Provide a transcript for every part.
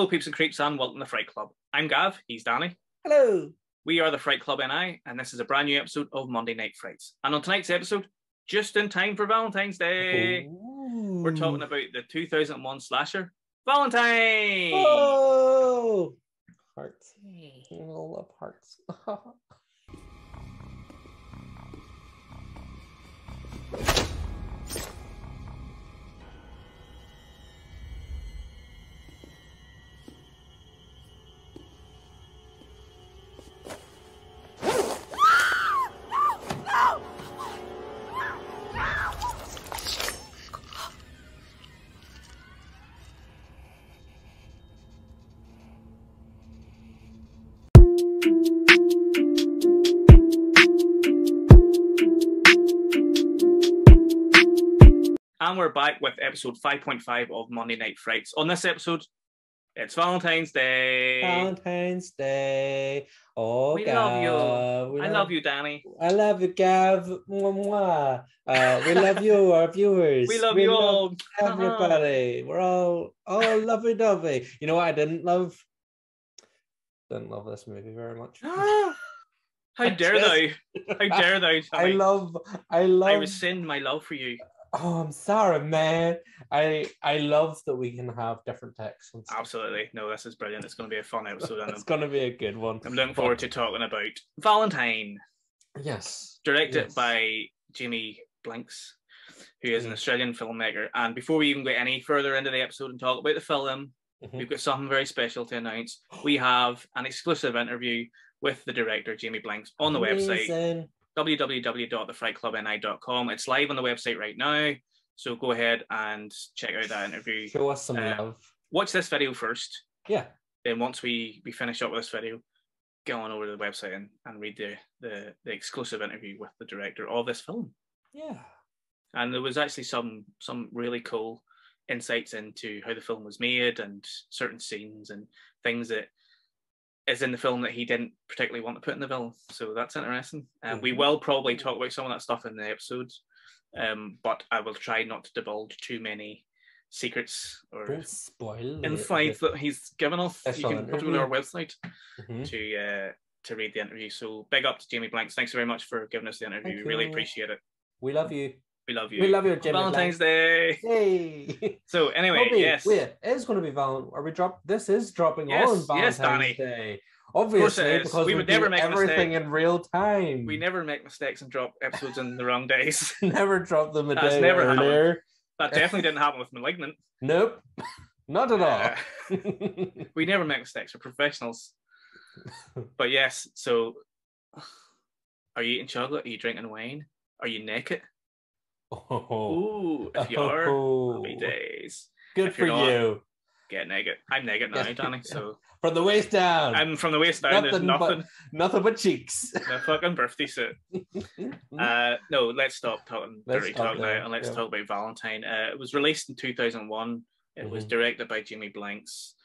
Hello, peeps and creeps, and welcome to the Fright Club. I'm Gav, he's Danny. Hello. We are the Fright Club NI, and this is a brand new episode of Monday Night Frights. And on tonight's episode, just in time for Valentine's Day, we're talking about the 2001 slasher, Valentine! Oh! Hearts. I love hearts. And we're back with episode 5.5 of Monday Night Frights. On this episode, it's Valentine's Day. Valentine's Day. Oh, we Gav. love you. I love you, Danny. I love you, Gav. Mwah, mwah. We love you, our viewers. We love you all. Everybody. We're all lovey-dovey. You know what I didn't love? Didn't love this movie very much. How dare thou? How dare thou? I love. I rescind my love for you. Oh, I'm sorry, man. I love that we can have different texts. Absolutely. No, this is brilliant. It's going to be a fun episode. It's going to be a good one. I'm looking forward to talking about Valentine. Yes. Directed by Jamie Blanks, who is an Australian filmmaker. And before we even get any further into the episode and talk about the film, we've got something very special to announce. We have an exclusive interview with the director, Jamie Blanks, on the website. www.thefrightclubni.com. It's live on the website right now, so go ahead and check out that interview. Show us some love. Watch this video first. Yeah. Then once we finish up with this video, go on over to the website and read the exclusive interview with the director of this film. Yeah. And there was actually some really cool insights into how the film was made and certain scenes and things that is in the film that he didn't particularly want to put in the film, so that's interesting. We will probably talk about some of that stuff in the episodes, but I will try not to divulge too many secrets or insights that he's given us. You can go to our website to read the interview. So big up to Jamie Blanks. Thanks very much for giving us the interview. We really appreciate it. We love you. We love you. We love you, Jamie. Valentine's Blanks. Day. Hey. So anyway, yes. Wait, it is going to be This is dropping on Valentine's Day. Obviously, because we would never make everything in real time. We never make mistakes and drop episodes in the wrong days. Never drop them a That's day never earlier. Happened. That definitely didn't happen with Malignant. Nope. Not at all. We never make mistakes. We're professionals. But yes, so are you eating chocolate? Are you drinking wine? Are you naked? Ooh, if you are, happy days. Good if for not, you. Get naked. I'm naked now, Danny. So from the waist down. I'm from the waist down. There's nothing but cheeks. The fucking birthday suit. No, let's stop talking dirty talk now and let's talk about Valentine. It was released in 2001. It was directed by Jamie Blanks.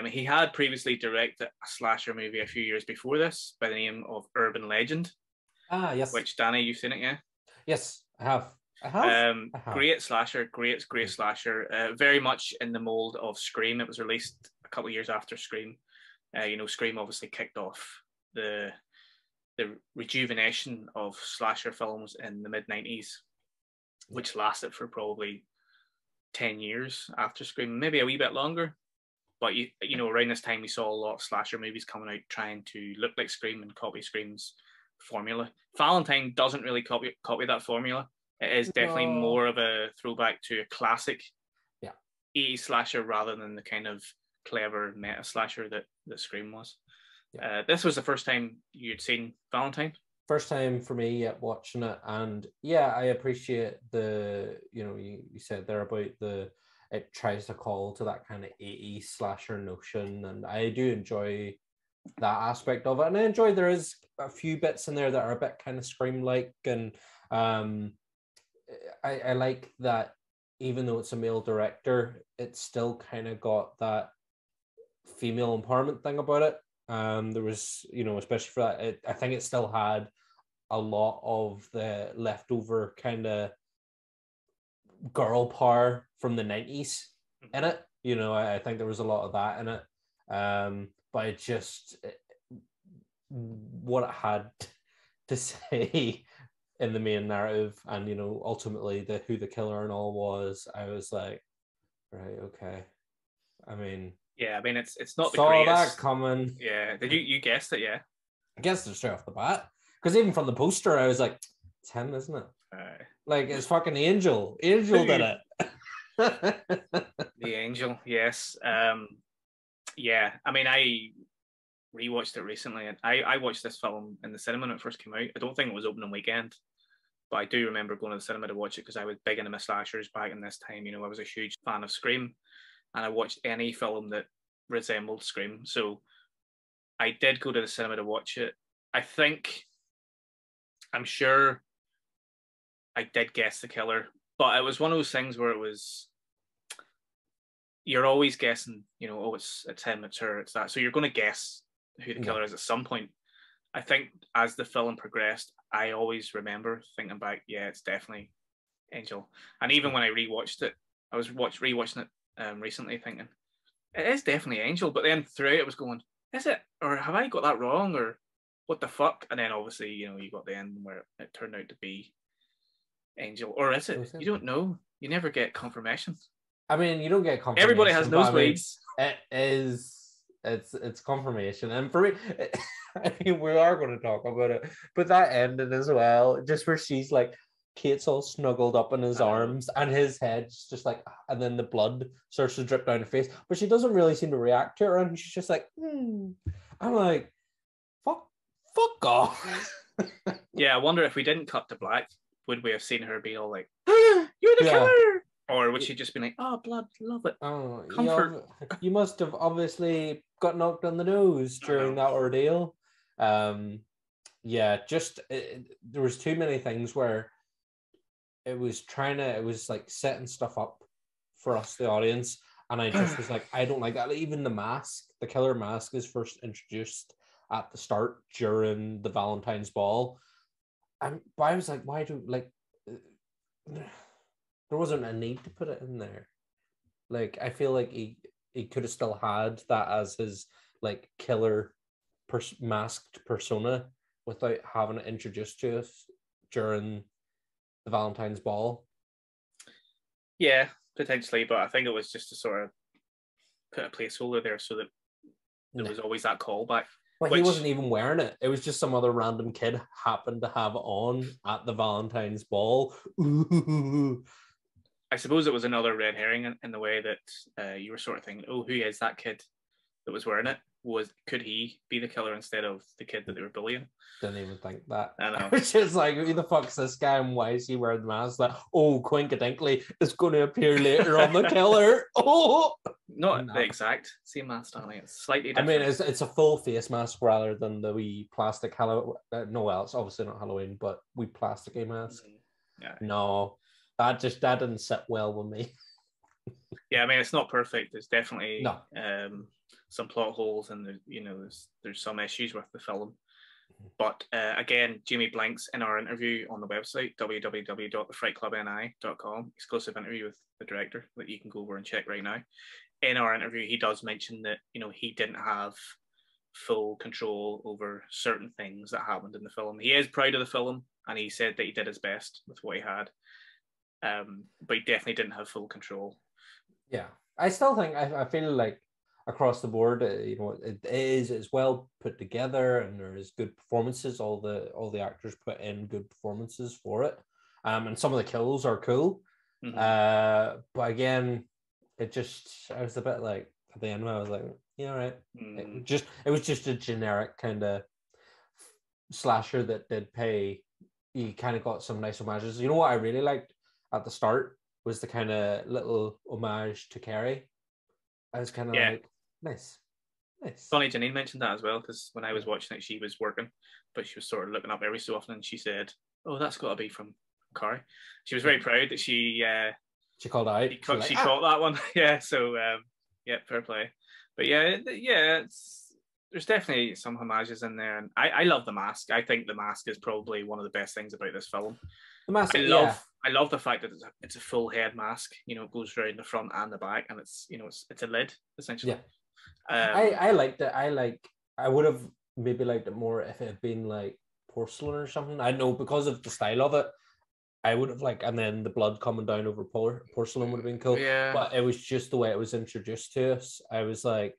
He had previously directed a slasher movie a few years before this by the name of Urban Legend. Ah, yes. Which, Danny, you've seen it, yeah? Yes, I have. Great slasher, great slasher. Very much in the mold of Scream. It was released a couple of years after Scream. Scream obviously kicked off the rejuvenation of slasher films in the mid-90s, which lasted for probably 10 years after Scream, maybe a wee bit longer. But around this time we saw a lot of slasher movies coming out trying to look like Scream and copy Scream's formula. Valentine doesn't really copy that formula. It is definitely more of a throwback to a classic 80s slasher rather than the kind of clever meta slasher that Scream was. Yeah. This was the first time you'd seen Valentine? First time for me watching it, and I appreciate you said there about it tries to call to that kind of 80s slasher notion, and I do enjoy that aspect of it, and I enjoy there is a few bits in there that are a bit kind of Scream-like, and I like that even though it's a male director, it's still kind of got that female empowerment thing about it. There was, especially for that, I think it still had a lot of the leftover kind of girl power from the 90s in it. I think there was a lot of that in it. But it just what it had to say in the main narrative, and ultimately who the killer and all was, I was like, right, okay. I mean, yeah, I mean it's not the saw greatest. that coming. Yeah, did you guessed it? Yeah, I guess it's straight off the bat, because even from the poster, I was like, it's him, isn't it? Like it's fucking Angel. Angel did it. The Angel, yes. Yeah, I mean, I rewatched it recently, and I watched this film in the cinema when it first came out. I don't think it was opening weekend, but I do remember going to the cinema to watch it because I was big into my slashers back in this time. I was a huge fan of Scream, and I watched any film that resembled Scream. So I did go to the cinema to watch it. I'm sure I did guess the killer, but it was one of those things where you're always guessing, oh, it's him, it's her, it's that. So you're going to guess who the killer is at some point. I think as the film progressed, I always remember thinking back, yeah, it's definitely Angel. And even when I rewatched it, I was rewatching it recently thinking, it is definitely Angel. But then throughout it was going, is it? Or have I got that wrong? Or what the fuck? And then obviously, you got the end where it turned out to be Angel. Or is it? You don't know. You never get confirmation. I mean, you don't get confirmation. Everybody has nosebleeds. It's confirmation. And for me, I mean, we are going to talk about it, but that ending as well, just where she's like, Kate's all snuggled up in his arms and his head's just like, and then the blood starts to drip down her face, but she doesn't really seem to react to it, and she's just like, I'm like, fuck off. Yeah, I wonder if we didn't cut to black, would we have seen her be all like, you're the killer? Or would she just be like, oh, blood, love it. Oh, comfort. You must have obviously got knocked on the nose during that ordeal. Yeah, just there was too many things where it was like setting stuff up for us, the audience. And I just was like, I don't like that. Even the mask, the killer mask is first introduced at the start during the Valentine's ball. But I was like, why do, like, there wasn't a need to put it in there. Like, I feel like he could have still had that as his like killer masked persona without having it introduced to us during the Valentine's ball. Yeah, potentially, but I think it was just to sort of put a placeholder there so that there was always that callback. Well, he wasn't even wearing it. It was just some other random kid happened to have it on at the Valentine's ball. Ooh. I suppose it was another red herring in the way that you were sort of thinking, oh, who is that kid that was wearing it? Could he be the killer instead of the kid that they were bullying? Didn't even think that. I know. It's just like, who the fuck's this guy and why is he wearing the mask? Like, oh, coincidentally, it's going to appear later on the killer. Oh, not the exact same mask, Danny. It's slightly different. I mean, it's a full face mask rather than the wee plastic Halloween. No, well, it's obviously not Halloween, but wee plasticky mask. Yeah. No, that didn't sit well with me. Yeah, I mean, it's not perfect. There's definitely some plot holes, and there's some issues with the film. But again, Jamie Blanks in our interview on the website www.thefrightclubni.com, exclusive interview with the director that you can go over and check right now. In our interview, he does mention that he didn't have full control over certain things that happened in the film. He is proud of the film, and he said that he did his best with what he had, but he definitely didn't have full control. Yeah, I still think I feel like across the board, it's well put together, and there is good performances. All the actors put in good performances for it, and some of the kills are cool. Mm-hmm. But again, I was a bit like at the end, I was like, yeah, all right. It was just a generic kind of slasher that did pay. You kind of got some nice homages. You know what I really liked at the start was the kind of little homage to Carrie. I was kind of like, nice. Funny, Janine mentioned that as well, because when I was watching it, she was working, but she was sort of looking up every so often, and she said, "Oh, that's got to be from Carrie." She was very proud that she called out. She caught that one. Yeah, so fair play. But there's definitely some homages in there, and I love the mask. I think the mask is probably one of the best things about this film. The mask, I love the fact that it's a full head mask. It goes around the front and the back, and it's a lid essentially. Yeah. I liked it. I would have maybe liked it more if it had been like porcelain or something. I know because of the style of it, I would have liked, and then the blood coming down over porcelain would have been cool. Yeah. But it was just the way it was introduced to us. I was like,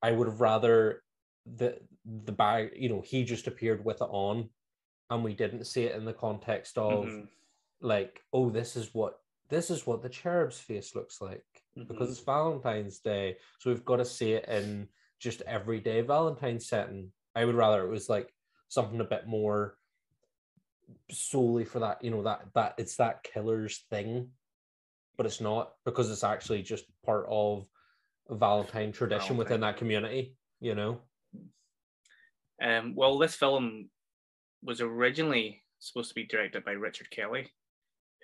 I would have rather the bag, he just appeared with it on, and we didn't see it in the context of like, oh, this is what the cherub's face looks like, because it's Valentine's Day, so we've got to see it in just everyday Valentine setting. I would rather it was like something a bit more solely for that, that it's that killer's thing, but it's not, because it's actually just part of Valentine tradition within that community. Well, this film was originally supposed to be directed by Richard Kelly,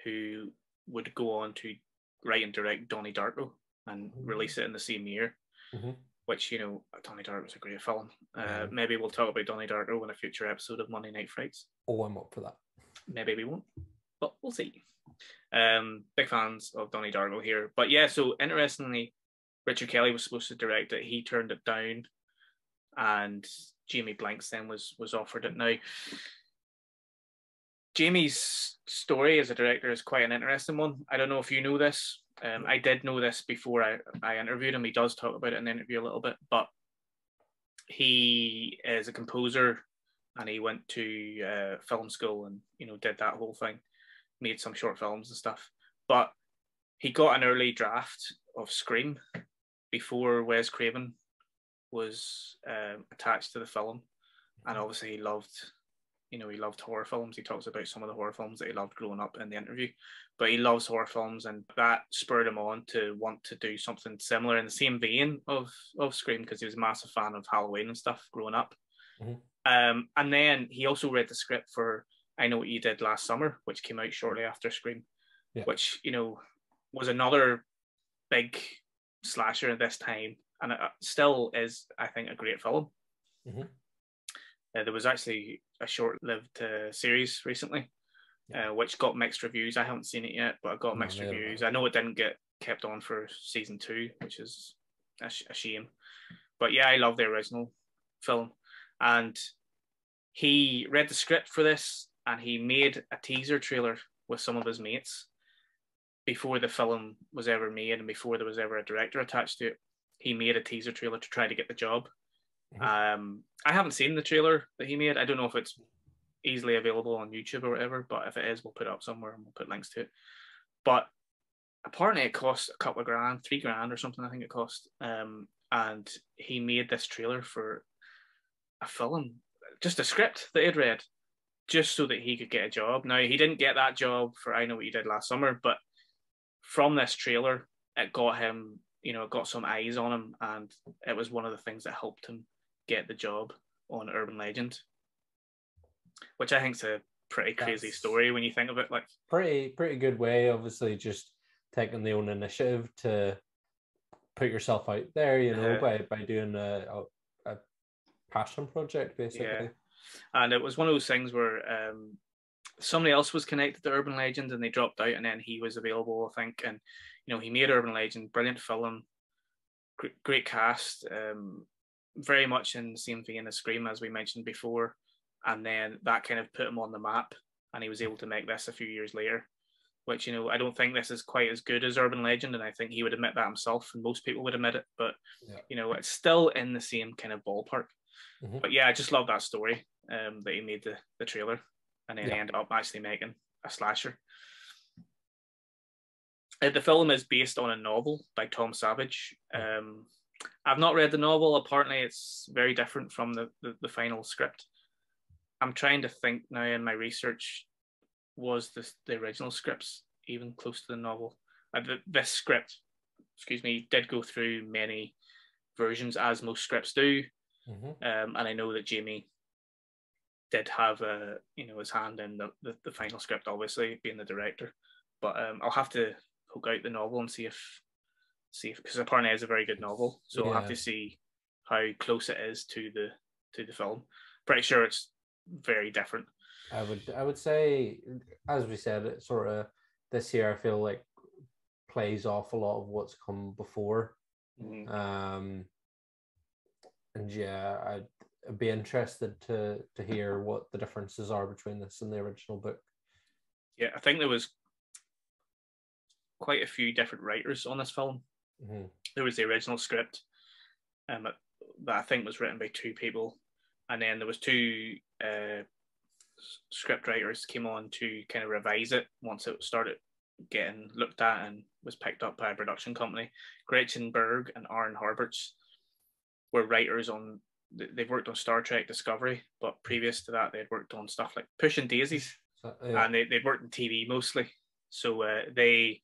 who would go on to write and direct Donnie Darko and release it in the same year. Which, Donnie Darko was a great film. Maybe we'll talk about Donnie Darko in a future episode of Monday Night Frights. Oh, I'm up for that. Maybe we won't, but we'll see. Big fans of Donnie Darko here. But yeah, so interestingly, Richard Kelly was supposed to direct it. He turned it down, and Jamie Blanks then was offered it. Now, Jamie's story as a director is quite an interesting one. I don't know if you know this. I did know this before I interviewed him. He does talk about it in the interview a little bit, but he is a composer, and he went to film school and, did that whole thing, made some short films and stuff. But he got an early draft of Scream before Wes Craven was attached to the film. And obviously he loved horror films. He talks about some of the horror films that he loved growing up in the interview, but he loves horror films, and that spurred him on to want to do something similar in the same vein of Scream, because he was a massive fan of Halloween and stuff growing up. And then he also read the script for I Know What You Did Last Summer, which came out shortly after Scream, which, was another big slasher at this time, and it still is, I think, a great film. There was actually a short-lived series recently, which got mixed reviews. I haven't seen it yet, but it got mixed reviews. I know it didn't get kept on for season 2, which is a shame. But yeah, I love the original film. And he read the script for this, and he made a teaser trailer with some of his mates before the film was ever made and before there was ever a director attached to it. He made a teaser trailer to try to get the job. I haven't seen the trailer that he made. I don't know if it's easily available on YouTube or whatever, but if it is, we'll put it up somewhere and we'll put links to it. But apparently it cost a couple of grand, $3,000 or something, I think it cost. And he made this trailer for a film, just a script that he'd read, just so that he could get a job. Now, he didn't get that job for I Know What You Did Last Summer, but from this trailer, it got him, it got some eyes on him, and it was one of the things that helped him get the job on Urban Legend, which I think is a pretty crazy story when you think of it. Like, pretty good way, obviously, just taking the own initiative to put yourself out there, by doing a passion project, basically. Yeah. And it was one of those things where somebody else was connected to Urban Legend and they dropped out, and then he was available, I think. And, he made Urban Legend, brilliant film, great cast, very much in the same vein as Scream, as we mentioned before. And then that kind of put him on the map, and he was able to make this a few years later, which, I don't think this is quite as good as Urban Legend, and I think he would admit that himself, and most people would admit it, but, it's still in the same kind of ballpark. But yeah, I just love that story, that he made the trailer, and then he ended up actually making a slasher. The film is based on a novel by Tom Savage. I've not read the novel. Apparently it's very different from the final script. I'm trying to think now in my research, was the original scripts even close to the novel? This script, did go through many versions, as most scripts do. And I know that Jamie did have his hand in the final script, obviously being the director. But I'll have to poke out the novel and see if because apparently it's a very good novel, so I'll have to see how close it is to the film. Pretty sure it's very different. I would say, as we said, it sort of this year I feel like plays off a lot of what's come before. And yeah, I'd be interested to hear what the differences are between this and the original book. Yeah, I think there was quite a few different writers on this film. Mm-hmm. There was the original script, that I think was written by two people, and then there was two script writers came on to kind of revise it once it started getting looked at and was picked up by a production company. Gretchen Berg and Aaron Harberts were writers on. They've worked on Star Trek Discovery, but previous to that, they'd worked on stuff like Pushing Daisies, and they'd worked in TV mostly. So they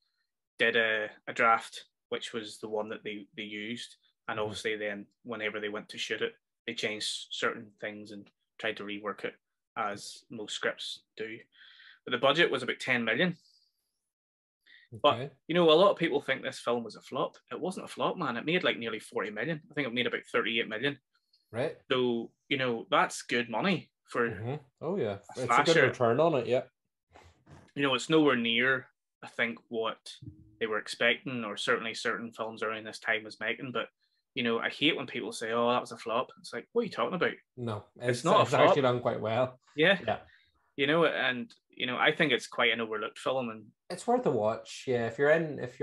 did a draft, which was the one that they used. And obviously then whenever they went to shoot it, they changed certain things and tried to rework it, as most scripts do. But the budget was about 10 million. Okay. But, you know, a lot of people think this film was a flop. It wasn't a flop, man. It made like nearly 40 million. I think it made about 38 million. Right. So, you know, that's good money for Oh, yeah. It's slasher. A good return on it, yeah. You know, it's nowhere near, I think, what they were expecting, or certainly certain films around this time was making. But, you know, I hate when people say, oh, that was a flop. It's like, what are you talking about? No, it's not a flop. It's actually done quite well. Yeah. You know, and, you know, I think it's quite an overlooked film. And it's worth a watch. Yeah, if you're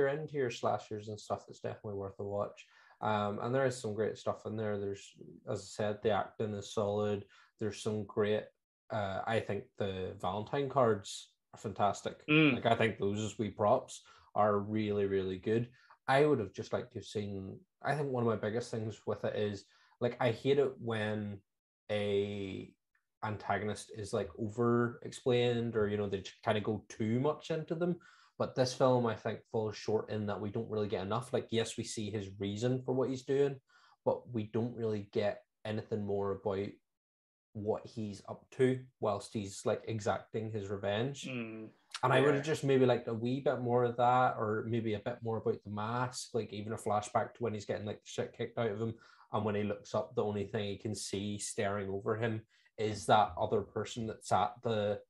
into your slashers and stuff, it's definitely worth a watch. And there is some great stuff in there. There's, as I said, the acting is solid. There's some great, I think the Valentine cards are fantastic. Like, I think those as wee props are really, really good. I would have just liked to have seen, I think one of my biggest things with it is, like, I hate it when a antagonist is like over explained, or, you know, they kind of go too much into them. But this film, I think, falls short in that we don't really get enough. Like, yes, we see his reason for what he's doing, but we don't really get anything more about what he's up to whilst he's like exacting his revenge. And I would have just maybe liked a wee bit more of that, or maybe a bit more about the mask, like even a flashback to when he's getting like the shit kicked out of him, and when he looks up, the only thing he can see staring over him is that other person that's at the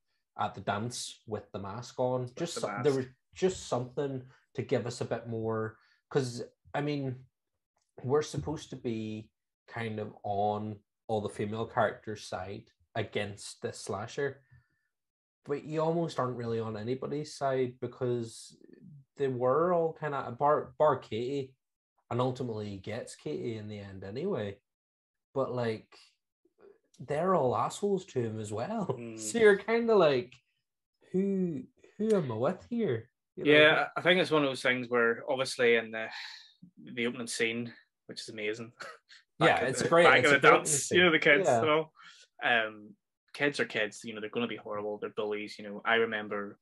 dance with the mask on. There was just something to give us a bit more, because I mean, we're supposed to be kind of on all the female characters' side against this slasher, but you almost aren't really on anybody's side, because they were all kind of bar Katie, and ultimately he gets Katie in the end anyway. But like, they're all assholes to him as well. So you're kind of like, who am I with here? You know? Yeah, I think it's one of those things where obviously in the opening scene, which is amazing. It's great. Back of the dance, you know, the kids, yeah. You know, kids are kids. You know, they're going to be horrible. They're bullies. You know, I remember,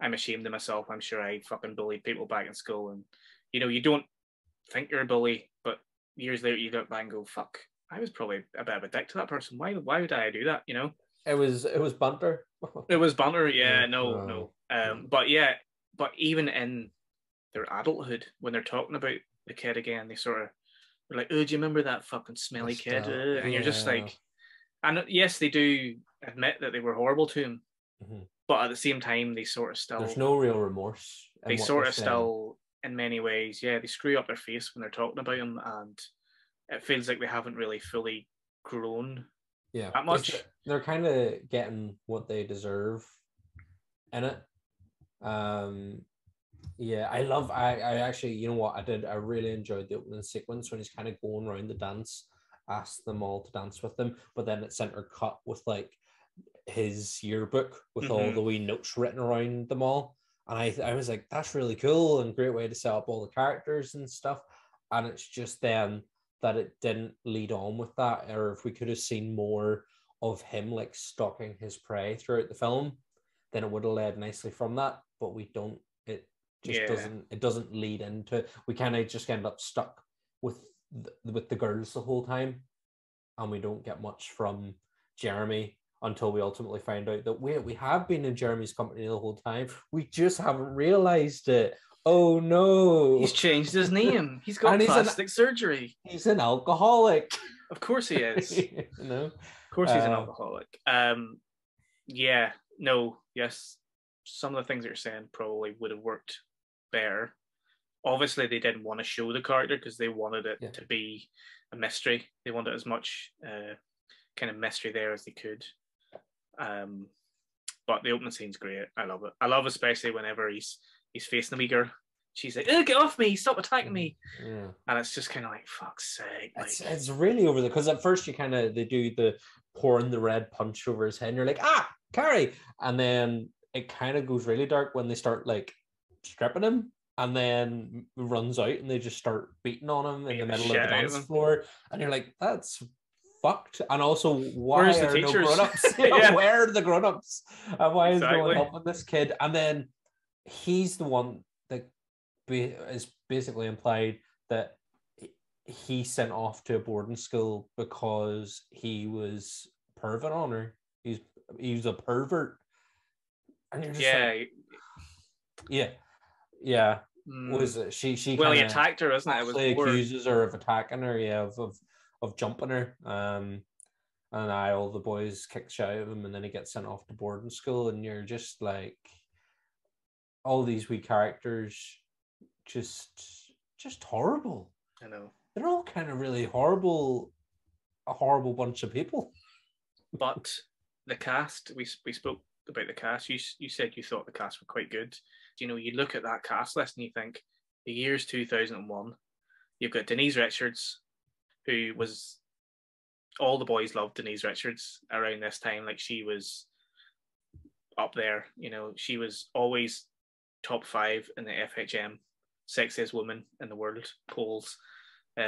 I'm ashamed of myself. I'm sure I fucking bullied people back in school, and you know, you don't think you're a bully, but years later you look back and go, "Fuck, I was probably a bit of a dick to that person. Why would I do that?" You know, it was banter. It was banter. Yeah, no. But even in their adulthood, when they're talking about the kid again, they sort of, they're like, oh, do you remember that fucking smelly kid? And you're just like, and yes, they do admit that they were horrible to him, but at the same time, they sort of still, there's no real remorse. They sort of still, in many ways, they screw up their face when they're talking about him, and it feels like they haven't really fully grown that much. They're kind of getting what they deserve in it. I actually, you know what, I really enjoyed the opening sequence when he's kind of going around the dance, asked them all to dance with him, but then it's intercut with like his yearbook with all the wee notes written around them all, and I was like, that's really cool and great way to set up all the characters and stuff. And it's just then that it didn't lead on with that, or if we could have seen more of him like stalking his prey throughout the film, then it would have led nicely from that, but we don't. It doesn't lead into it. We kind of just end up stuck with the girls the whole time, and we don't get much from Jeremy until we ultimately find out that we have been in Jeremy's company the whole time. We just haven't realized it. Oh no, he's changed his name. He's got plastic surgery. He's an alcoholic. Of course he is. You know? Of course he's an alcoholic. Yes. Some of the things you're saying probably would have worked better. Obviously, they didn't want to show the character because they wanted it to be a mystery. They wanted as much kind of mystery there as they could. But the opening scene's great. I love it. I love especially whenever he's facing the wee girl. She's like, "Oh, get off me! Stop attacking me!" Yeah. And it's just kind of like, "Fuck's sake!" Like, it's really over there because at first they do the pouring the red punch over his head, and you're like, "Ah, Carrie!" And then it kind of goes really dark when they start like stripping him, and then runs out, and they just start beating on him in the middle of the dance floor, and you're like, "That's fucked." And also, why are no grown-ups? Yeah. Where are the grown-ups? And why is no one Exactly. helping this kid? And then he's the one that is basically implied that he sent off to a boarding school because he was pervert on her. He was a pervert, and you're just like, yeah. Was it? She well, he attacked her, isn't it? It was accuses her of attacking her, of jumping her. And all the boys kick shit out of him, and then he gets sent off to boarding school, and you're just like, all these wee characters, just horrible. I know. They're all kind of really horrible, a horrible bunch of people. But the cast, we spoke about the cast. You said you thought the cast were quite good. You know, you look at that cast list and you think the year's 2001. You've got Denise Richards, who was, all the boys loved Denise Richards around this time. Like, she was up there. You know, she was always top 5 in the FHM sexiest woman in the world polls.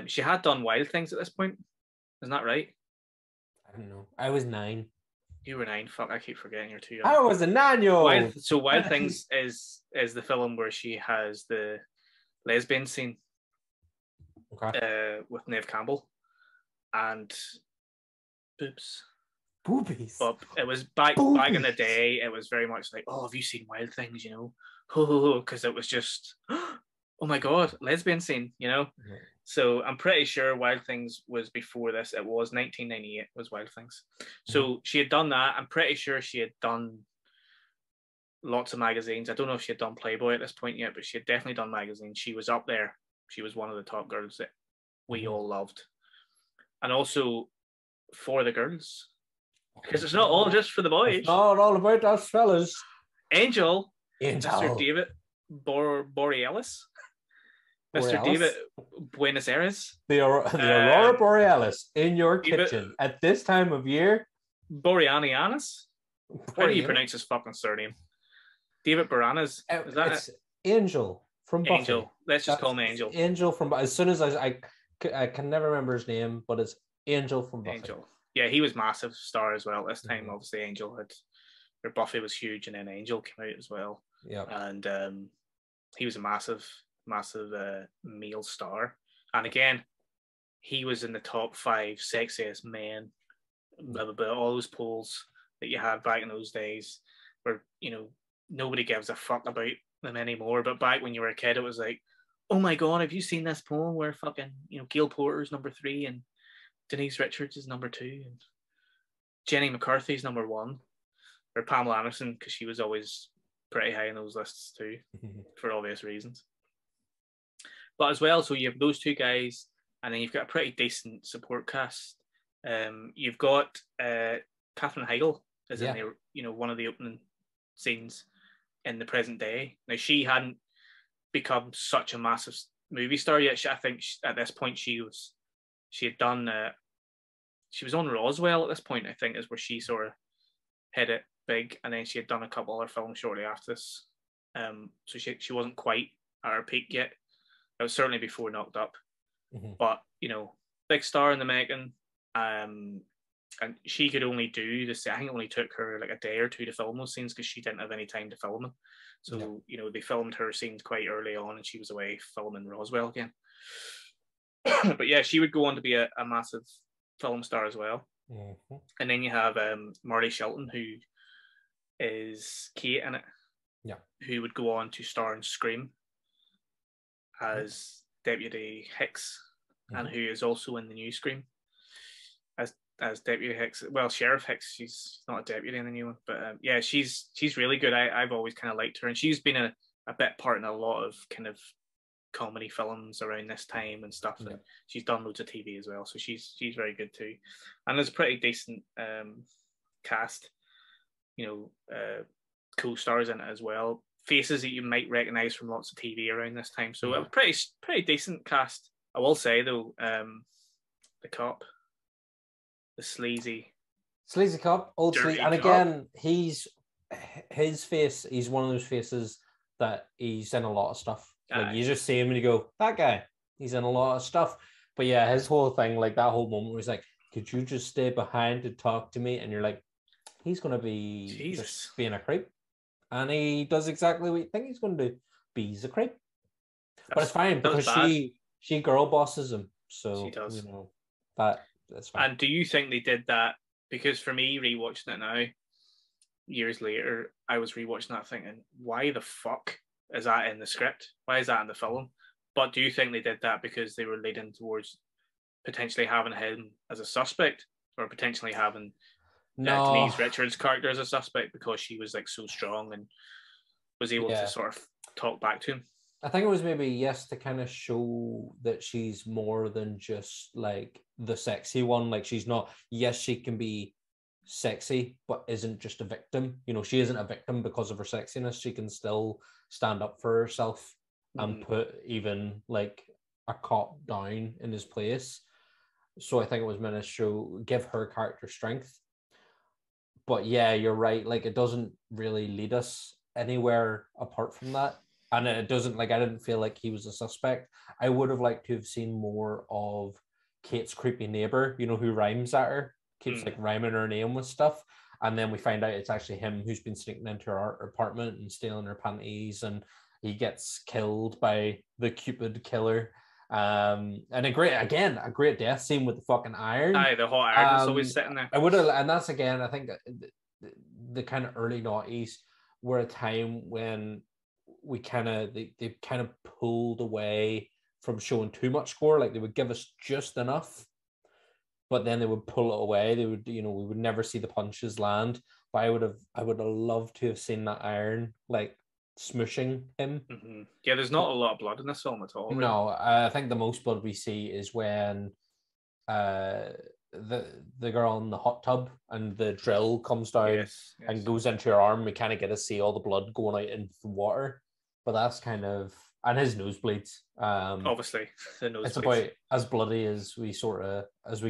She had done Wild Things at this point. Isn't that right? I don't know. I was 9. You were 9. Fuck, I keep forgetting you're too young. I was a 9-year-old. So Wild Things is the film where she has the lesbian scene with Neve Campbell and boobies. But it was back in the day. It was very much like, oh, have you seen Wild Things? You know, because it was just, oh my god, lesbian scene. You know. Mm-hmm. So I'm pretty sure Wild Things was before this. It was 1998 was Wild Things. So she had done that. I'm pretty sure she had done lots of magazines. I don't know if she had done Playboy at this point yet, but she had definitely done magazines. She was up there. She was one of the top girls that we all loved. And also for the girls. Because it's not all just for the boys. It's not all about us fellas. Angel. Mr. David Borealis. Mr. David Buenos Aires. The Aurora Borealis in your kitchen at this time of year. Boreanianus? How do you pronounce his fucking surname? David Boreanaz. Is that it's Angel from Buffy. Angel. Let's just call him Angel. Angel from Buffy. As soon as I can never remember his name, but it's Angel from Buffy. Angel. Yeah, he was massive star as well. This time, obviously, Angel or Buffy was huge, and then Angel came out as well. Yeah. And he was a massive male star. And again, he was in the top 5 sexiest men. All those polls that you had back in those days where, you know, nobody gives a fuck about them anymore. But back when you were a kid, it was like, oh my god, have you seen this poll where fucking, you know, Gail Porter's number 3 and Denise Richards is number 2 and Jenny McCarthy's number 1, or Pamela Anderson, because she was always pretty high in those lists too, for obvious reasons. But as well, so you have those 2 guys, and then you've got a pretty decent support cast. You've got Katherine Heigl is in there, you know, one of the opening scenes in the present day. Now, she hadn't become such a massive movie star yet. I think at this point she was on Roswell at this point, I think, is where she sort of hit it big, and then she had done a couple other films shortly after this. So she wasn't quite at her peak yet. It was certainly before Knocked Up. But, you know, big star in the making. And she could only do this. I think it only took her like a day or 2 to film those scenes because she didn't have any time to film them. So, you know, they filmed her scenes quite early on, and she was away filming Roswell again. But yeah, she would go on to be a massive film star as well. And then you have Marty Shelton, who is Kate in it, who would go on to star in Scream as Deputy Hicks, and who is also in the new Scream as Deputy Hicks. Well, Sheriff Hicks. She's not a deputy in the new one, but yeah, she's really good. I've always kind of liked her, and she's been a bit part in a lot of kind of comedy films around this time and stuff, and she's done loads of TV as well, so she's very good too. And there's a pretty decent cast, cool stars in it as well, faces that you might recognize from lots of TV around this time. So a pretty decent cast. I will say though, the cop, the sleazy cop, old sleazy, and again, his face. He's one of those faces that he's in a lot of stuff. Like you just see him and you go, that guy. He's in a lot of stuff. But yeah, his whole thing, like that whole moment was like, could you just stay behind to talk to me? And you're like, he's gonna be just being a creep, and he does exactly what you think he's gonna do. He's a creep, but it's fine because she girl bosses him. So she does. That's fine. And do you think they did that? Because for me, rewatching it now, years later, I was rewatching that thinking, why the fuck is that in the script? Why is that in the film? But do you think they did that because they were leading towards potentially having him as a suspect, or potentially having Denise Richards' character as a suspect because she was like so strong and was able to sort of talk back to him? I think it was maybe to kind of show that she's more than just like the sexy one. Like she's not. Yes, she can be sexy, but isn't just a victim. She isn't a victim because of her sexiness. She can still stand up for herself and put even like a cop down in his place. So I think it was meant to give her character strength. But yeah, you're right. Like it doesn't really lead us anywhere apart from that. And it doesn't, like, I didn't feel like he was a suspect. I would have liked to have seen more of Kate's creepy neighbor, who rhymes at her, keeps like rhyming her name with stuff. And then we find out it's actually him who's been sneaking into her apartment and stealing her panties, and he gets killed by the Cupid killer. And a great death scene with the fucking iron. Aye, the hot iron is always sitting there. I would have, and that's again, I think the kind of early noughties were a time when we they kind of pulled away from showing too much gore. Like they would give us just enough, but then they would pull it away. They would, we would never see the punches land. But I would have loved to have seen that iron like smushing him. Mm-hmm. Yeah, there's not a lot of blood in this film at all. Really. No, I think the most blood we see is when the girl in the hot tub and the drill comes down and goes into her arm. We kind of get to see all the blood going out into the water, but that's kind of, and his nosebleeds. Obviously, the nosebleeds. It's about as bloody as we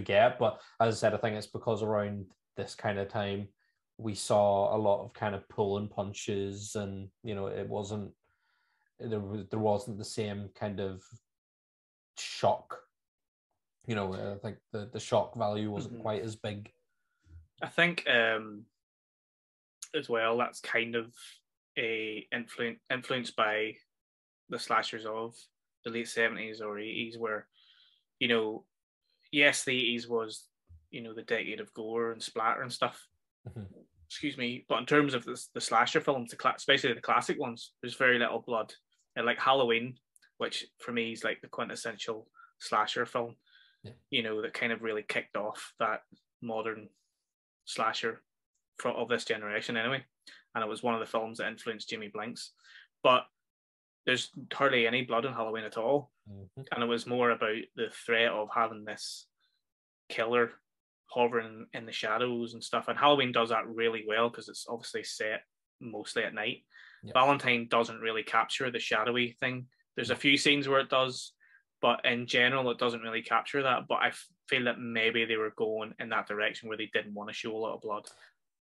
get. But as I said, I think it's because around this kind of time we saw a lot of kind of pulling punches, and it wasn't there wasn't the same kind of shock. I think the shock value wasn't quite as big. I think as well, that's kind of influenced by the slashers of the late 70s or 80s, where, yes, the 80s was, the decade of gore and splatter and stuff. Excuse me. But in terms of the slasher films, especially the classic ones, there's very little blood. And like Halloween, which for me is like the quintessential slasher film. That kind of really kicked off that modern slasher of this generation anyway. And it was one of the films that influenced Jimmy Blinks. But there's hardly any blood in Halloween at all. And it was more about the threat of having this killer hovering in the shadows and stuff. And Halloween does that really well because it's obviously set mostly at night. Valentine doesn't really capture the shadowy thing. There's a few scenes where it does, but in general, it doesn't really capture that. But I feel that maybe they were going in that direction where they didn't want to show a lot of blood.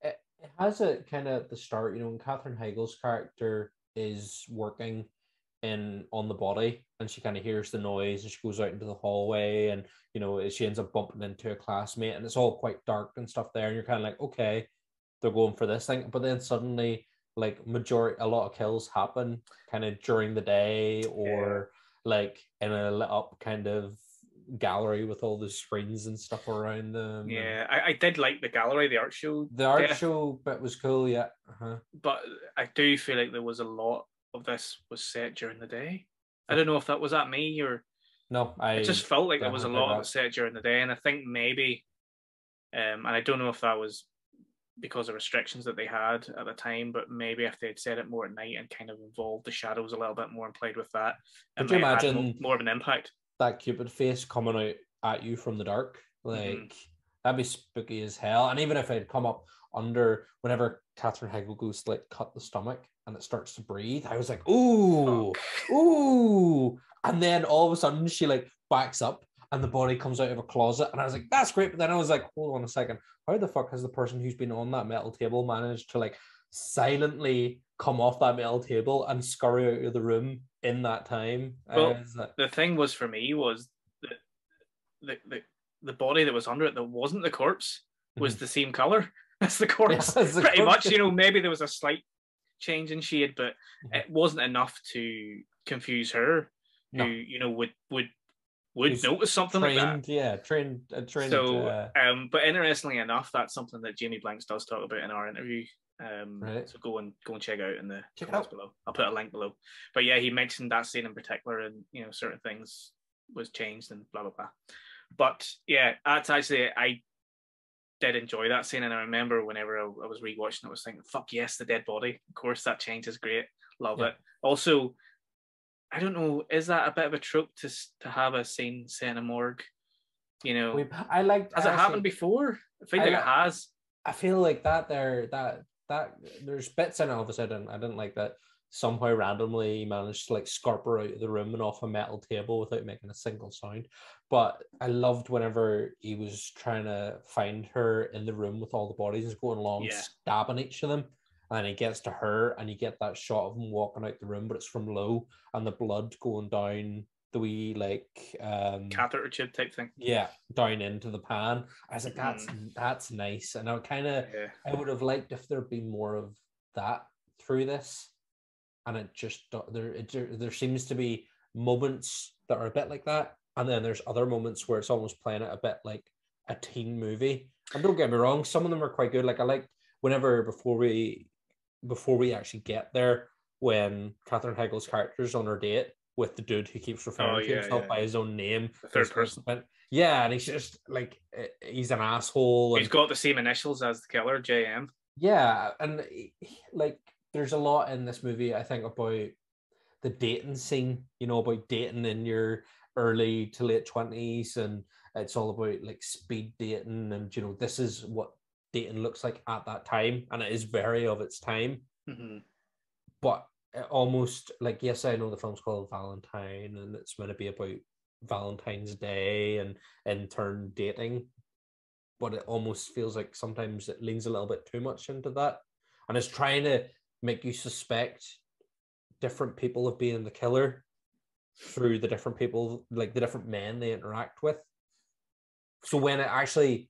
It has it kind of at the start, when Katherine Heigl's character is working on the body and she kind of hears the noise and she goes out into the hallway and, she ends up bumping into a classmate and it's all quite dark and stuff there. And you're kind of like, okay, they're going for this thing. But then suddenly, like a lot of kills happen kind of during the day or like in a lit up kind of gallery with all the screens and stuff around them. Yeah, I did like the gallery, the art show. The art show bit was cool, yeah. But I do feel like there was a lot of this was set during the day. I don't know if that was at me or... No, it just felt like there was a lot of it set during the day, and I think maybe, and I don't know if that was because of restrictions that they had at the time, but maybe if they'd said it more at night and kind of involved the shadows a little bit more and played with that, Could it you might have had imagine more of an impact. that Cupid face coming out at you from the dark? Like, that'd be spooky as hell. And even if it had come up under, whenever Catherine Hegel goes to like cut the stomach and it starts to breathe, I was like, ooh, ooh. And then all of a sudden she like backs up and the body comes out of a closet. And I was like, that's great. But then I was like, hold on a second. How the fuck has the person who's been on that metal table managed to like silently come off that metal table and scurry out of the room in that time? Well, the thing was for me was that the body that was under it that wasn't the corpse was the same color as the corpse. Yeah, pretty much, you know, maybe there was a slight change in shade, but it wasn't enough to confuse her, who, you know, would notice something like that. Yeah, trained. So, but interestingly enough, that's something that Jamie Blanks does talk about in our interview. Right. So go and check out in the comments below. I'll put a link below. But yeah, he mentioned that scene in particular, and you know, certain things was changed and blah blah blah. But yeah, that's actually, I did enjoy that scene, and I remember whenever I was rewatching it, I was thinking, "Fuck yes, the dead body! Of course, that change is great. Love it." Also, I don't know, is that a bit of a trope to have a scene set in a morgue? You know, has it happened before? I feel like it has. I feel like that there's bits in it. Obviously, I didn't like that. Somehow randomly managed to like scarper her out of the room and off a metal table without making a single sound. But I loved whenever he was trying to find her in the room with all the bodies, going along, stabbing each of them. And then he gets to her and you get that shot of him walking out the room, but it's from low and the blood going down the wee like catheter tube type thing. Yeah, down into the pan. I was like, that's nice. And I would have liked if there'd been more of that through this. And it just there seems to be moments that are a bit like that, and then there's other moments where it's almost playing it a bit like a teen movie. And don't get me wrong, some of them are quite good. Like I liked whenever before we actually get there, when Catherine Hegel's character's on her date with the dude who keeps referring to himself by his own name, the third person. Yeah, and he's just like he's an asshole. He's got the same initials as the killer, JM. Yeah, and like. There's a lot in this movie, I think, about the dating scene, you know, about dating in your early to late 20s. And it's all about like speed dating. And, you know, this is what dating looks like at that time. And it is very of its time. Mm-hmm. But it almost like, yes, I know the film's called Valentine and it's meant to be about Valentine's Day and in turn dating. But it almost feels like sometimes it leans a little bit too much into that. And it's trying to make you suspect different people of being the killer through the different people, like the different men they interact with. So when it actually,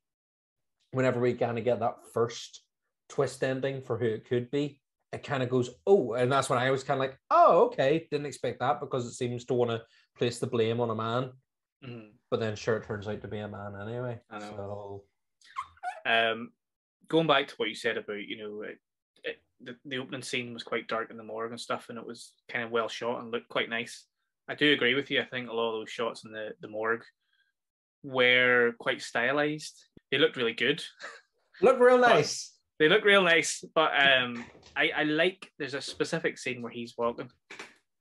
whenever we kind of get that first twist ending for who it could be, it kind of goes, oh, and that's when I was kind of like, oh, okay, didn't expect that, because it seems to want to place the blame on a man. Mm-hmm. But then sure, it turns out to be a man anyway. I know. So going back to what you said about, you know, the opening scene was quite dark in the morgue and stuff, and it was kind of well shot and looked quite nice. I do agree with you. I think a lot of those shots in the morgue were quite stylized. They looked really good. Look real nice. They look real nice, but I like, there's a specific scene where he's walking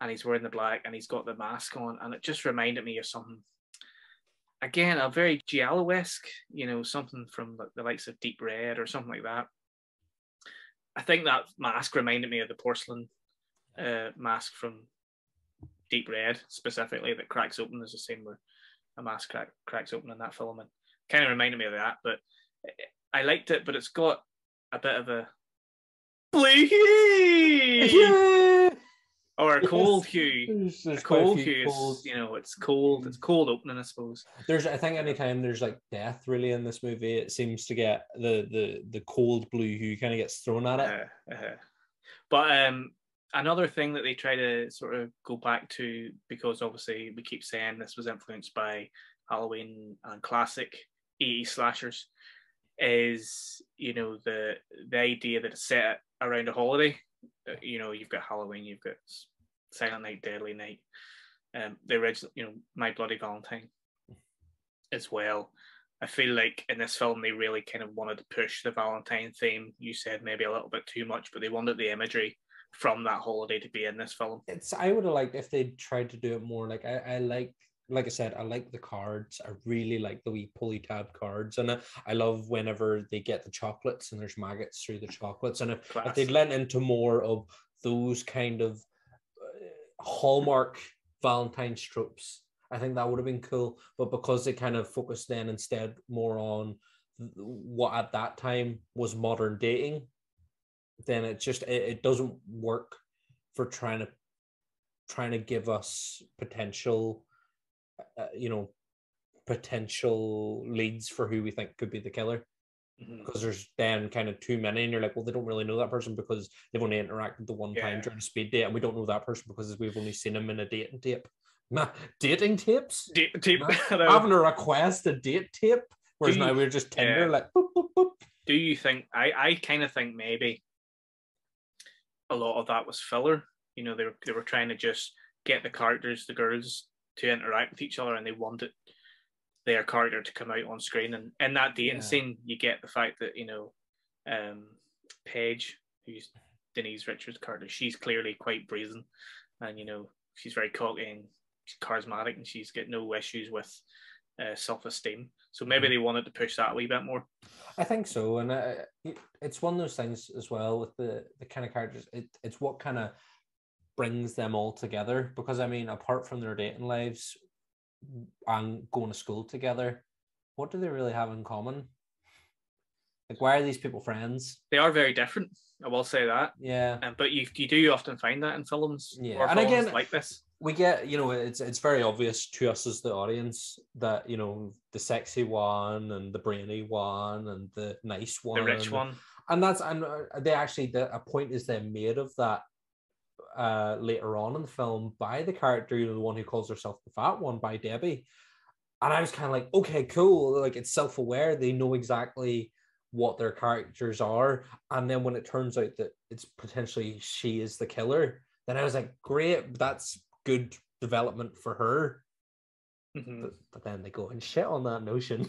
and he's wearing the black and he's got the mask on, and it just reminded me of something, again, a very giallo-esque, you know, something from the likes of Deep Red or something like that. I think that mask reminded me of the porcelain mask from Deep Red, specifically, that cracks open. There's a scene where a mask cracks open in that film, and kind of reminded me of that. But I liked it, but it's got a bit of a blue hue or a cold hue. A cold hue is, you know, it's cold. It's cold opening, I suppose. I think anytime there's like death really in this movie, it seems to get the cold blue hue kind of gets thrown at it. But another thing that they try to sort of go back to, because obviously we keep saying this was influenced by Halloween and classic 80s slashers, is, you know, the idea that it's set around a holiday. You know, you've got Halloween, you've got Silent Night, Deadly Night, the original, you know, My Bloody Valentine as well. I feel like in this film they really kind of wanted to push the Valentine theme. You said maybe a little bit too much, but they wanted the imagery from that holiday to be in this film. I would have liked if they tried to do it more. Like I like I said, I like the cards. I really like the wee pulley tab cards, and I love whenever they get the chocolates and there's maggots through the chocolates. And if they'd lent into more of those kind of hallmark Valentine tropes, I think that would have been cool. But because they kind of focused then instead more on what at that time was modern dating, then it doesn't work for trying to give us potential potential leads for who we think could be the killer, because there's then kind of too many, and you're like, well, they don't really know that person because they've only interacted the one time during a speed date, and we don't know that person because we've only seen him in a dating tape. Dating tapes? Having a request a date tape, whereas now we're just Tinder, like boop, boop, boop. Do you think, I kind of think maybe a lot of that was filler? You know, they were trying to just get the characters, the girls, to interact with each other, and they wanted their character to come out on screen. And in that dating scene, you get the fact that, you know, Paige, who's Denise Richards' character, she's clearly quite brazen, and, you know, she's very cocky and she's charismatic, and she's got no issues with self-esteem. So maybe they wanted to push that a wee bit more. I think so, and it's one of those things as well with the kind of characters. It's what kind of brings them all together, because I mean, apart from their dating lives and going to school together, what do they really have in common? Like, why are these people friends? They are very different, I will say that. Yeah. But you do often find that in films. Yeah, and again, like this, we get, you know, it's very obvious to us as the audience that, you know, the sexy one and the brainy one and the nice one, the rich one, and they actually, a point is then made of that later on in the film by the character, you know, the one who calls herself the fat one, by Debbie. And I was kind of like, okay, cool, like it's self-aware, they know exactly what their characters are. And then when it turns out that it's potentially she is the killer, then I was like, great, that's good development for her. But then they go and shit on that notion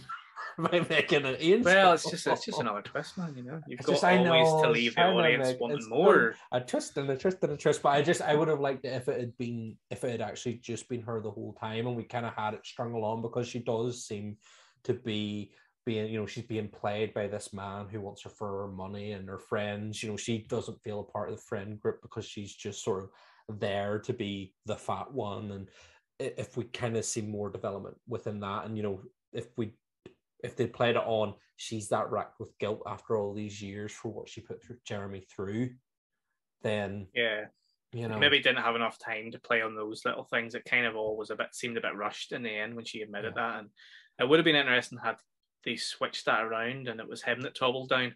by making it Ian's. Well, it's just another twist, man. You know, you've got always to leave the audience wanting more. A twist and a twist and a twist. But I would have liked it if it had actually just been her the whole time, and we kind of had it strung along, because she does seem to be being, you know, she's being played by this man who wants her for her money and her friends. You know, she doesn't feel a part of the friend group because she's just sort of there to be the fat one. And if we kind of see more development within that, and, you know, if they played it on, she's that racked with guilt after all these years for what she put Jeremy through, then you know, maybe didn't have enough time to play on those little things. It kind of all seemed a bit rushed in the end when she admitted that. And it would have been interesting had they switched that around and it was him that toppled down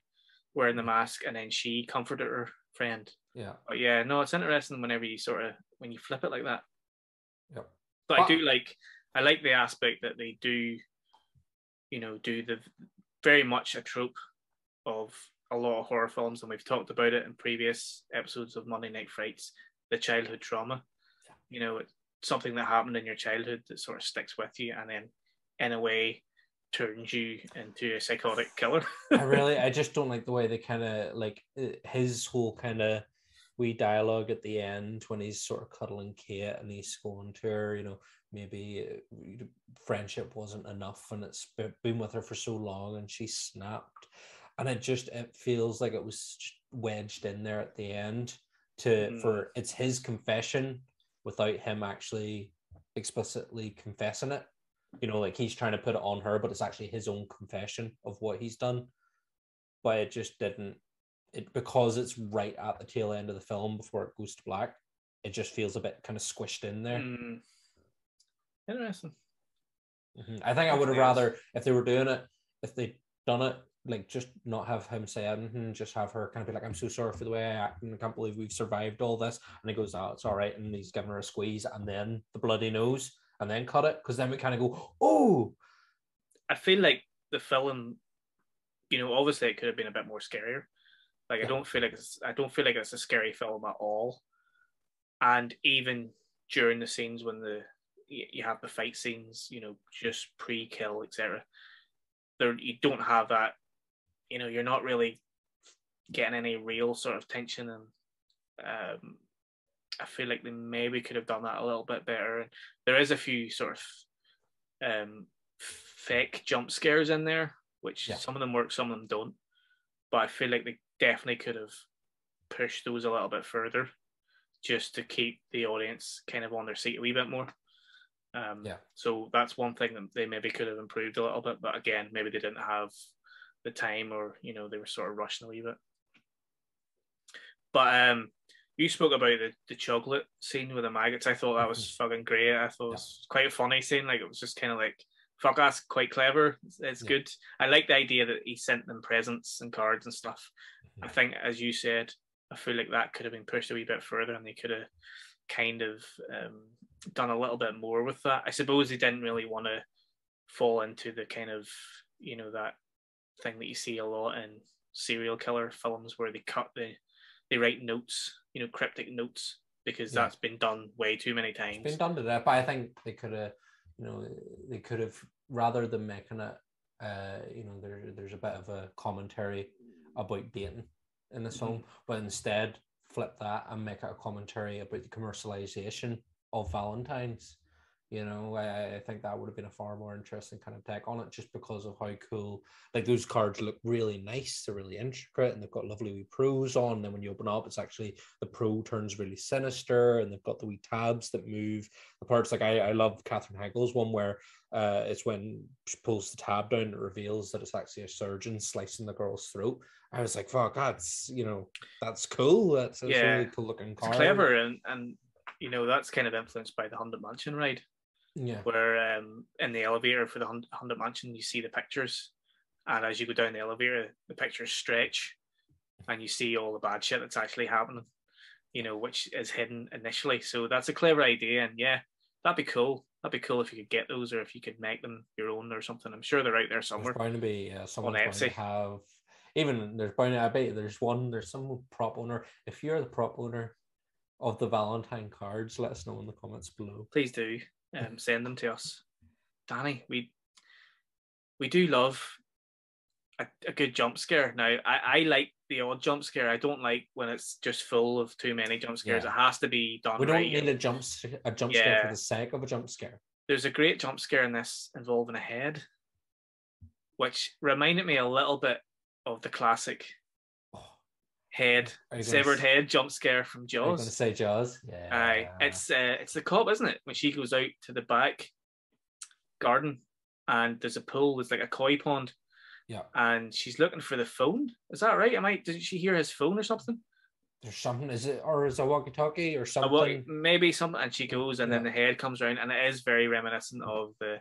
wearing the mask, and then she comforted her friend. But it's interesting when you flip it like that. But I like the aspect that they do, you know, do the very much a trope of a lot of horror films, and we've talked about it in previous episodes of Monday Night Frights, the childhood trauma. You know, it's something that happened in your childhood that sort of sticks with you, and then in a way turns you into a psychotic killer. I just don't like the way they kind of, like, his whole kind of wee dialogue at the end when he's sort of cuddling Kate and he's going to her, you know, maybe friendship wasn't enough and it's been with her for so long and she snapped, and it feels like it was wedged in there at the end for it's his confession without him actually explicitly confessing it. You know, like, he's trying to put it on her, but it's actually his own confession of what he's done. But it just didn't, because it's right at the tail end of the film before it goes to black, it just feels a bit kind of squished in there. Interesting. I think I would have rather, if they'd done it, like, just not have him say anything, just have her kind of be like, I'm so sorry for the way I act and I can't believe we've survived all this. And he goes, oh, it's all right. And he's giving her a squeeze, and then the bloody nose, and then cut it, because then we kind of go, oh. I feel like the film, you know, obviously it could have been a bit more scarier. Like, I don't feel like it's a scary film at all. And even during the scenes when you have the fight scenes, you know, just pre-kill, etc., you don't have that. You know, you're not really getting any real sort of tension, and I feel like they maybe could have done that a little bit better. And there is a few sort of fake jump scares in there, which some of them work, some of them don't. But I feel like they definitely could have pushed those a little bit further, just to keep the audience kind of on their seat a wee bit more. So that's one thing that they maybe could have improved a little bit. But again, maybe they didn't have the time, or you know, they were sort of rushing a wee bit. But you spoke about the chocolate scene with the maggots. I thought that was fucking great. I thought it was quite a funny scene. Like, it was just kind of like, fuck, that's quite clever. It's good. I like the idea that he sent them presents and cards and stuff. I think, as you said, I feel like that could have been pushed a wee bit further, and they could have kind of done a little bit more with that. I suppose they didn't really want to fall into the kind of, you know, that thing that you see a lot in serial killer films where they write notes, you know, cryptic notes, because that's been done way too many times. It's been done to that, but I think they could have, you know, rather than making it, you know, there's a bit of a commentary about dating in this film, but instead flip that and make it a commentary about the commercialization of Valentine's. You know, I think that would have been a far more interesting kind of take on it, just because of how cool, like, those cards look really nice, they're really intricate, and they've got lovely wee pros on. And then when you open up, it's actually, the pro turns really sinister, and they've got the wee tabs that move. The parts, like, I love Katherine Heigl's one where it's when she pulls the tab down, it reveals that it's actually a surgeon slicing the girl's throat. I was like, fuck, that's, you know, that's cool. That's a really cool looking card. It's clever, and you know, that's kind of influenced by the Haunted Mansion ride. Yeah. Where in the elevator for the Haunted Mansion, you see the pictures, and as you go down the elevator, the pictures stretch, and you see all the bad shit that's actually happening, you know, which is hidden initially. So that's a clever idea, and yeah, that'd be cool. That'd be cool if you could get those, or if you could make them your own or something. I'm sure they're out there somewhere. There's bound to be someone on going Etsy. to have. Even there's bound to, I bet there's some prop owner. If you're the prop owner of the Valentine cards, let us know in the comments below. Please do. Send them to us, Danny. We do love a good jump scare. Now, I like the odd jump scare. I don't like when it's just full of too many jump scares. It has to be done. We don't need a jump scare for the sake of a jump scare. There's a great jump scare in this involving a head, which reminded me a little bit of the classic severed head jump scare from Jaws. Are you going to say Jaws? Yeah. It's the cop, isn't it? When she goes out to the back garden, and there's a pool, there's like a koi pond. Yeah. And she's looking for the phone. Is that right? Did she hear his phone or something? There's something. Is it a walkie-talkie or something? Maybe something. And she goes, and then the head comes around, and it is very reminiscent of the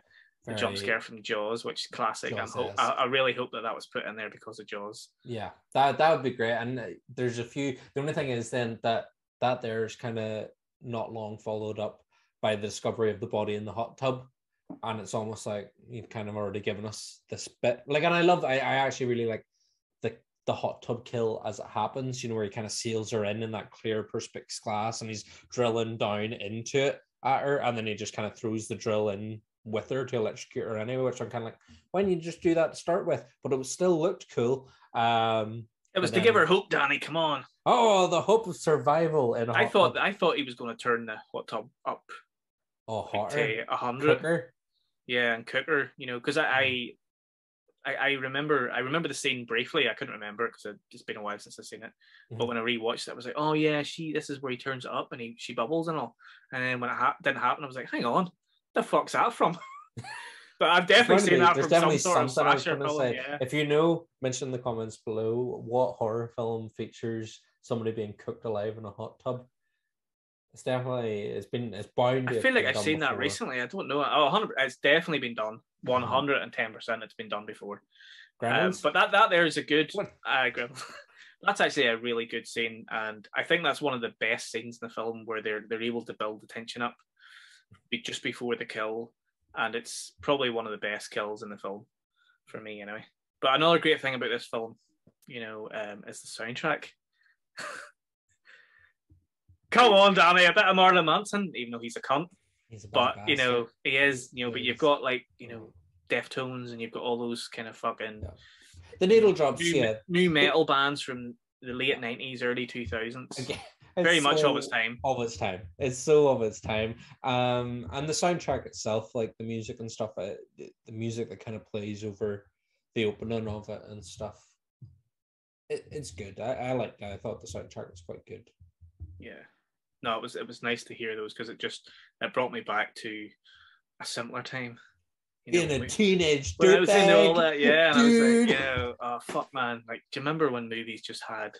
jump scare from Jaws, which is classic. I really hope that was put in there because of Jaws. Yeah, that would be great. And there's a few. The only thing is then that there's kind of not long followed up by the discovery of the body in the hot tub, and it's almost like you've kind of already given us this bit. Like, and I actually really like the hot tub kill as it happens. You know, where he kind of seals her in that clear perspex glass, and he's drilling down into it at her, and then he just kind of throws the drill in with her to electrocute her anyway, which I'm kind of like, why didn't you just do that to start with? But it still looked cool. It was to give her hope, Danny. Come on. Oh, the hope of survival in a hot tub. I thought he was going to turn the hot tub up. Oh, hotter. 100. Cooker. Yeah, and cook her. You know, because I remember the scene briefly. I couldn't remember it because it's been a while since I've seen it. Mm-hmm. But when I rewatched it, I was like, oh yeah, this is where he turns it up and she bubbles and all. And then when it didn't happen, I was like, hang on. The fuck's that from? But I've definitely seen that from some sort of slasher film. Yeah. If you know, mention in the comments below what horror film features somebody being cooked alive in a hot tub. It's bound. I feel like I've seen that recently. I don't know. 100. It's definitely been done. 110%. It's been done before. But that there is a good. That's actually a really good scene, and I think that's one of the best scenes in the film where they're able to build the tension up just before the kill, and it's probably one of the best kills in the film for me anyway. But another great thing about this film, you know, is the soundtrack. Come on, Danny, a bit of Marilyn Manson, even though he's a cunt. He's a but bastard. you know, he is, you know, but you've got like, you know, Deftones, and you've got all those kind of fucking the needle drops, new metal bands from the late 90s, early 2000s. Again, very much of its time. It's so of its time. And the soundtrack itself, like the music and stuff, the music that kind of plays over the opening of it and stuff, it's good. I liked it. I thought the soundtrack was quite good. Yeah. No, it was nice to hear those, because it brought me back to a simpler time. Being a teenage when I was into all that, dude. and I was like, oh fuck, man! Like, do you remember when movies just had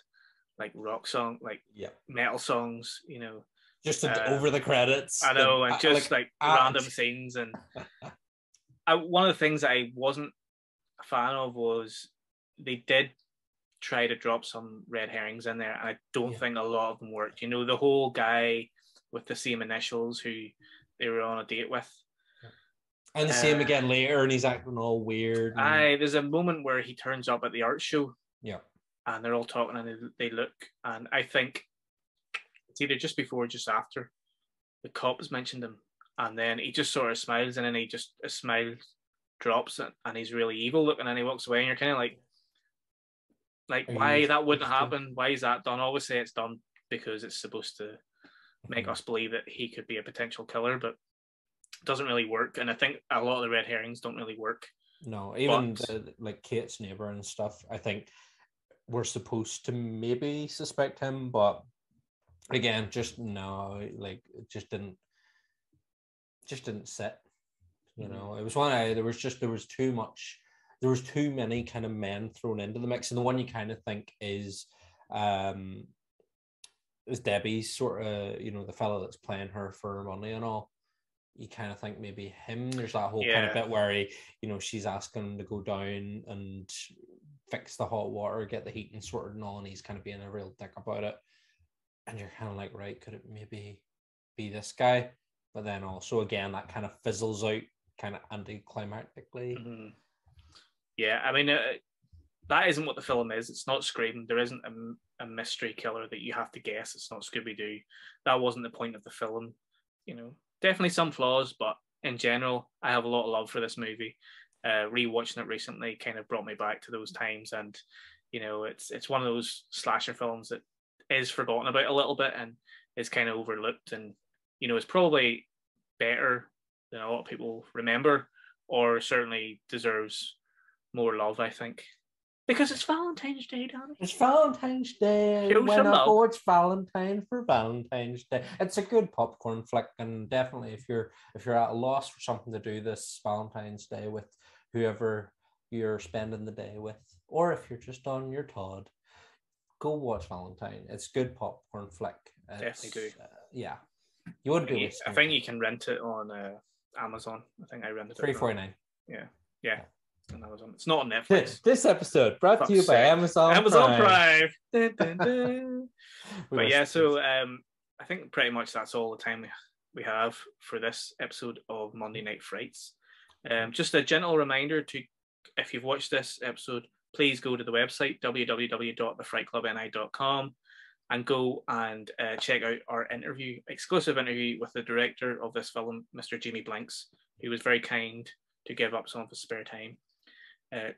like rock song, like metal songs? Just over the credits. I know, and just like random scenes. And one of the things that I wasn't a fan of was they did try to drop some red herrings in there, and I don't think a lot of them worked. The whole guy with the same initials who they were on a date with. And the same again later, and he's acting all weird. There's a moment where he turns up at the art show. Yeah. And they're all talking, and they look, and I think it's either just before or just after the cops mentioned him, and then he just sort of smiles, and then a smile drops, and he's really evil looking, and he walks away, and you're kind of like why that wouldn't happen? Why is that done? Obviously, it's done because it's supposed to make us believe that he could be a potential killer, but doesn't really work. And I think a lot of the red herrings don't really work. No, even like Kate's neighbor and stuff, I think we're supposed to maybe suspect him, but again, just didn't sit. It was there was too many kind of men thrown into the mix, and the one you kind of think is Debbie's sort of, the fella that's playing her for money and all. You kind of think maybe him. There's that whole kind of bit where he, she's asking him to go down and fix the hot water, get the heating sorted and all, and he's kind of being a real dick about it. And you're kind of like, right, could it maybe be this guy? But then also, again, that kind of fizzles out kind of anticlimactically. Mm-hmm. Yeah, I mean, that isn't what the film is. It's not Scream. There isn't a mystery killer that you have to guess. It's not Scooby-Doo. That wasn't the point of the film, Definitely some flaws, but in general, I have a lot of love for this movie. Rewatching it recently kind of brought me back to those times, and it's one of those slasher films that is forgotten about a little bit and is kind of overlooked, and is probably better than a lot of people remember, or certainly deserves more love, I think. Because it's Valentine's Day, Danny. It's Valentine's Day. It's Valentine for Valentine's Day. It's a good popcorn flick, and definitely if you're at a loss for something to do this Valentine's Day with whoever you're spending the day with, or if you're just on your Todd, go watch Valentine. It's good popcorn flick. Definitely do. Yeah, you wouldn't be wasting. I think you can rent it on Amazon. I think I rented it. $3.49. Yeah. On Amazon. It's not on Netflix. This episode brought to you by Amazon Prime. But yeah, so I think pretty much that's all the time we have for this episode of Monday Night Frights. Just a gentle reminder to, if you've watched this episode, please go to the website www.thefrightclubni.com and go and check out our exclusive interview with the director of this film, Mr. Jamie Blanks, who was very kind to give up some of his spare time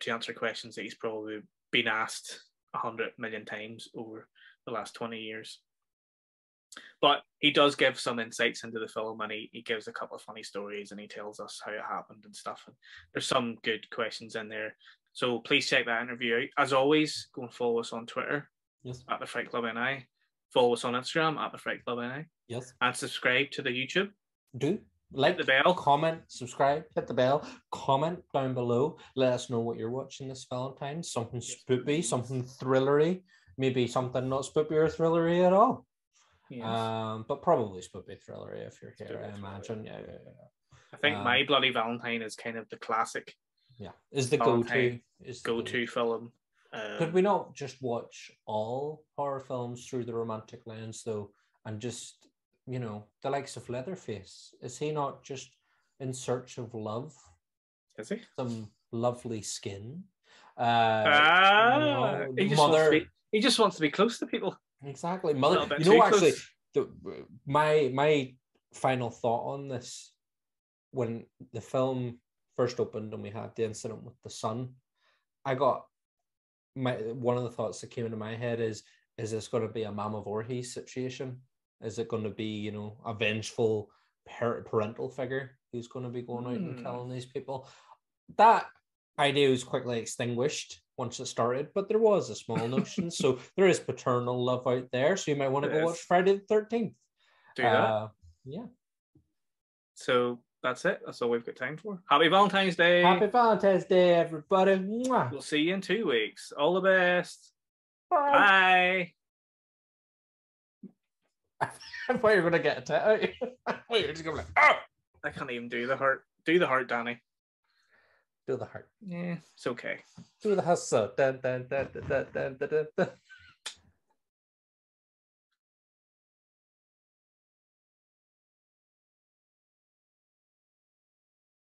to answer questions that he's probably been asked 100 million times over the last 20 years. But he does give some insights into the film, and he gives a couple of funny stories, and he tells us how it happened and stuff. And there's some good questions in there. So please check that interview out. As always, go and follow us on Twitter at The Fright Club NI. Follow us on Instagram at The Fright Club NI. Yes. And subscribe to the YouTube. Do. Like, hit the bell, comment, subscribe, hit the bell, comment down below. Let us know what you're watching this Valentine. Something spoopy, something thrillery, maybe something not spoopy or thrillery at all. Yes. But probably spoopy thrillery if you're here, I imagine. Yeah. I think My Bloody Valentine is kind of the classic. Yeah, is the go-to film. Could we not just watch all horror films through the romantic lens though, and just, the likes of Leatherface? Is he not just in search of love? Is he? Some lovely skin. He just wants to be close to people. Exactly. Mother. Actually, my final thought on this, when the film first opened and we had the incident with the son, I got one of the thoughts that came into my head is this going to be a Mama Voorhees situation? Is it going to be, you know, a vengeful parental figure who's going to be going out and killing these people? That idea was quickly extinguished once it started, but there was a small notion. So there is paternal love out there. So you might want to go watch Friday the 13th. Do that. Yeah. So that's it. That's all we've got time for. Happy Valentine's Day. Happy Valentine's Day, everybody. Mwah. We'll see you in 2 weeks. All the best. Bye. Bye. I thought you were going to get a tat out. Wait, you're just going to be like, oh! I can't even do the heart. Do the heart, Danny. Do the heart. Yeah, it's okay. Do the hustle. Dun, dun, dun, dun, dun, dun, dun, dun.